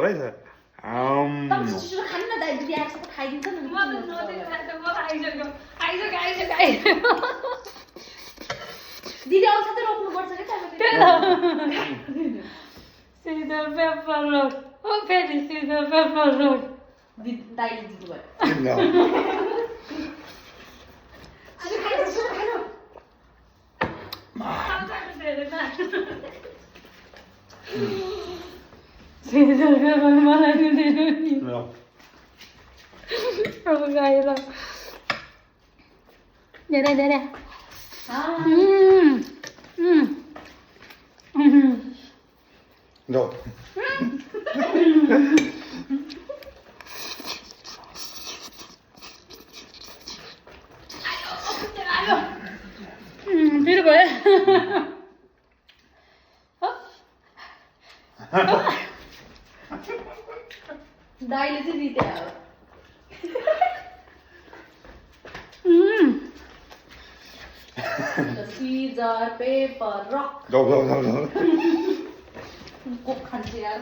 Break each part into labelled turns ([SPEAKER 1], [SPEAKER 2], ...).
[SPEAKER 1] रहेछ
[SPEAKER 2] तपाईँ छिटो खानु न दाइ दिदी आएको छ त खाइदिन्छ नि दिदी आउँछ त रोक्नुपर्छ क्या तपाईँले
[SPEAKER 3] सीधा पेपर रोड ओ फेरि सीधा पेपर रोड
[SPEAKER 2] दाइले दिनुभयो
[SPEAKER 3] सीधा पेपर मलाई दिनु नि अब गाइला धेरै धेरै
[SPEAKER 1] जाऊ
[SPEAKER 3] फेरि भयो
[SPEAKER 2] दाइले चाहिँ जिते अब सीजर पेपर रक
[SPEAKER 1] जाऊ
[SPEAKER 2] कोक खान्छ यार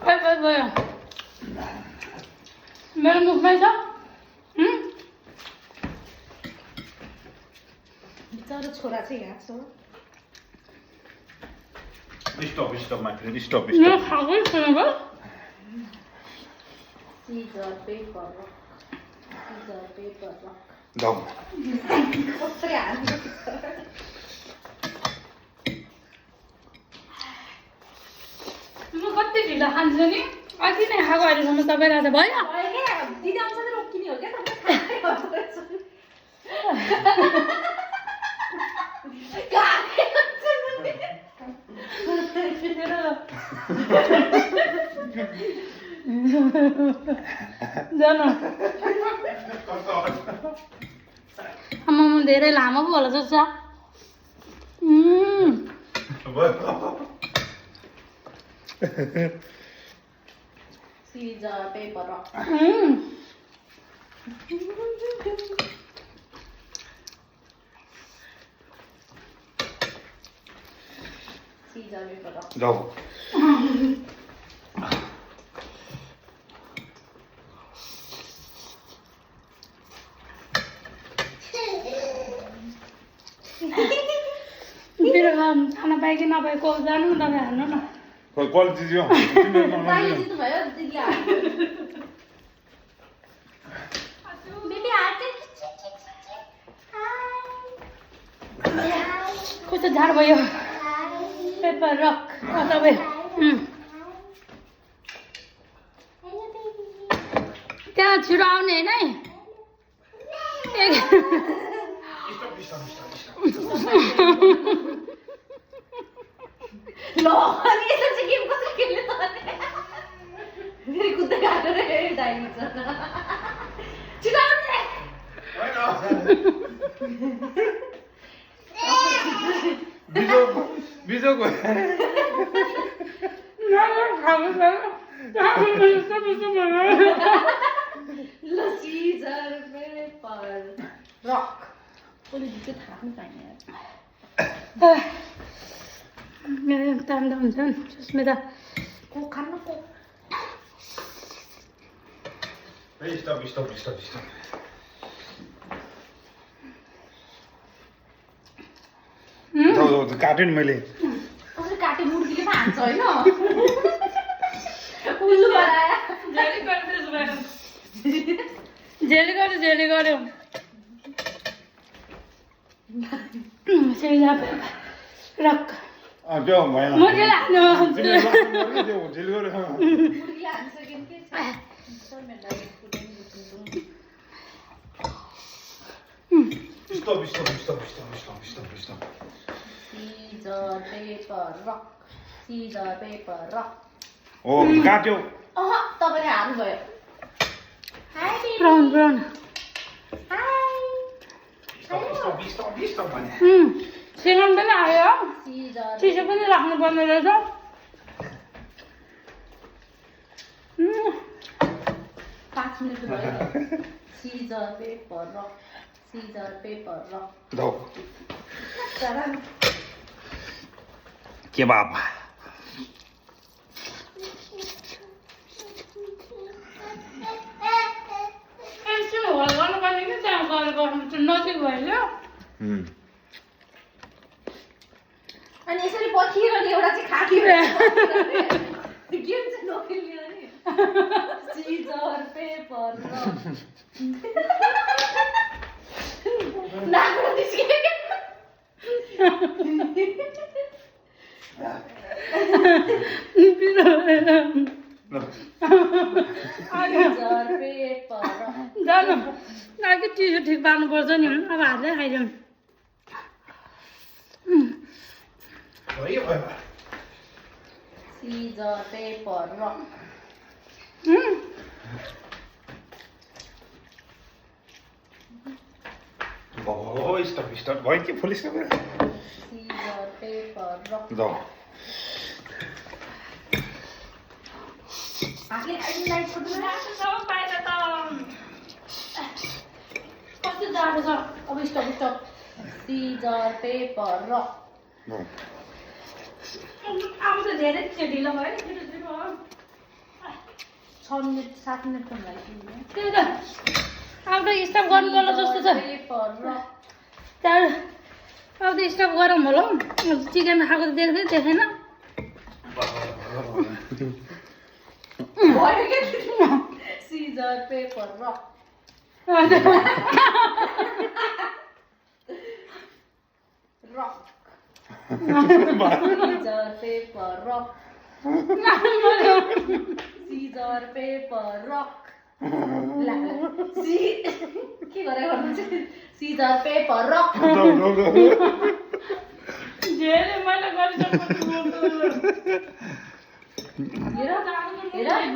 [SPEAKER 3] पेपर गयो मेरो मुखमै छ
[SPEAKER 2] बिचारो छोरा चाहिँ यहाँ छ
[SPEAKER 1] स्टप माइ फ्रेन्ड स्टप
[SPEAKER 3] मेरो खाएकै छैन भयो
[SPEAKER 2] सीजर पेपर रक
[SPEAKER 1] जाऊ
[SPEAKER 2] कत्रै हाल्नु
[SPEAKER 3] म कति ढिलो खान्छु नि अघि नै खाएको अहिलेसम्म सबैलाई त भयो
[SPEAKER 2] दिदी आउँछ त रोकिने हो क्या तपाईँ
[SPEAKER 3] जान आम्मामा धेरै लामो पो होला जस्तो
[SPEAKER 2] scissor paper rock scissor paper rock
[SPEAKER 1] जाऊ
[SPEAKER 3] मेरो खाना पाए कि नपाएको जानु न तपाईँ हाल्नु न
[SPEAKER 1] क्वालिटी दियो
[SPEAKER 2] दाइले जित्नुभयो दिदीले हाल्नु बेबी हाल्छ
[SPEAKER 3] कस्तो झाड भयो पेपर रक तपाईँ त्यहाँ छिटो आउने होइन है
[SPEAKER 2] ल अनि यस्तो चाहिँ गेम कसरी खेल्ने त फेरि कुद्दै गएको रे दाइले छिटो आउने
[SPEAKER 1] बिजो
[SPEAKER 2] ल सीजर पेपर रक कसले जित्यो थाहा पनि पाएन
[SPEAKER 3] टाइम त हुन्छ नि सुस्मिता
[SPEAKER 2] कोक खानु कोक
[SPEAKER 1] स्टप काट्यो नि मैले
[SPEAKER 2] कसले काट्यो मुर्गीले पो हान्छ होइन उल्लु बनायो
[SPEAKER 3] जेली गर्यो रक
[SPEAKER 1] त्यो भएन
[SPEAKER 3] मुर्गीले हाल्नु
[SPEAKER 1] झिल गऱ्यो
[SPEAKER 2] मुर्गीले हान्छ के
[SPEAKER 1] स्टप
[SPEAKER 2] सीजर पेपर रक
[SPEAKER 1] हो काट्यो
[SPEAKER 2] तपाईँले हाल्नुभयो
[SPEAKER 3] ब्राउन सिँगन पनि आयो चिसो पनि राख्नु पर्ने रहेछ
[SPEAKER 2] 5 मिनट भयो scissor paper rock scissor paper rock
[SPEAKER 1] जाऊ के बाबा
[SPEAKER 3] एकछिन होल्ड गर्नुपर्ने कि त्यहाँ गएर बस्नु नजिक भयो
[SPEAKER 2] अनि यसरी पर्खिरहने एउटा चाहिँ खाकी गेम चाहिँ नखेल्ने नि सिजर पेपर रक नाकबाट निस्कियो सिजर पेपर रक
[SPEAKER 3] जानु अघि टिस्यु ठिक पार्नुपर्छ नि अब हातले खाइदिउँ
[SPEAKER 2] सिजर पेपर रक
[SPEAKER 1] स्टप भयो कि फुलिस
[SPEAKER 2] सिजर पेपर रक
[SPEAKER 1] जाऊ
[SPEAKER 2] हातले खाइदिनु लाइट छोड्नु
[SPEAKER 3] बाहिर त कस्तो जाडो छ
[SPEAKER 2] अब स्टप सिजर पेपर रक
[SPEAKER 3] अब त धेरै ढिलो भयो
[SPEAKER 2] 6 मिनट 7 मिनट पनि लाग्यो
[SPEAKER 3] त्यही त अब त स्टप गर्नु पर्ला जस्तो छ
[SPEAKER 2] पेपर रक
[SPEAKER 3] अब त स्टप गरौँ होला हौ चिकन खाएको त देखेन
[SPEAKER 2] भयो के scissor paper rock rock scissor paper rock scissor paper rock के गरेर गर्नु चाहिँ सिजर पेपर रक
[SPEAKER 3] धेरै मैले गरिसक्नु
[SPEAKER 2] हेर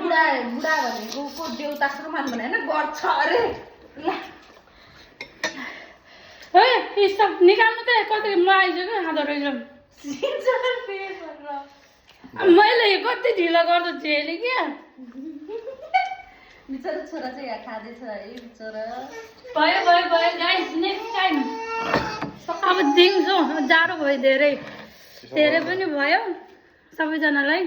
[SPEAKER 2] बुढा भनेको को देउता श्रमान भने होइन गर्छ अरे
[SPEAKER 3] है स्टप निकाल्नु त कति म आइसक्यो खाँदो रहेछ
[SPEAKER 2] सिजर पेपर रक
[SPEAKER 3] मैले कति ढिलो गर्छु झेली क्या
[SPEAKER 2] बिचरा छोरा चाहिँ यहाँ खाँदैछ है बिचरा
[SPEAKER 3] भयो गाइस नेक्स्ट टाइम अब दिउँसो जाडो भयो धेरै पनि भयो सबैजनालाई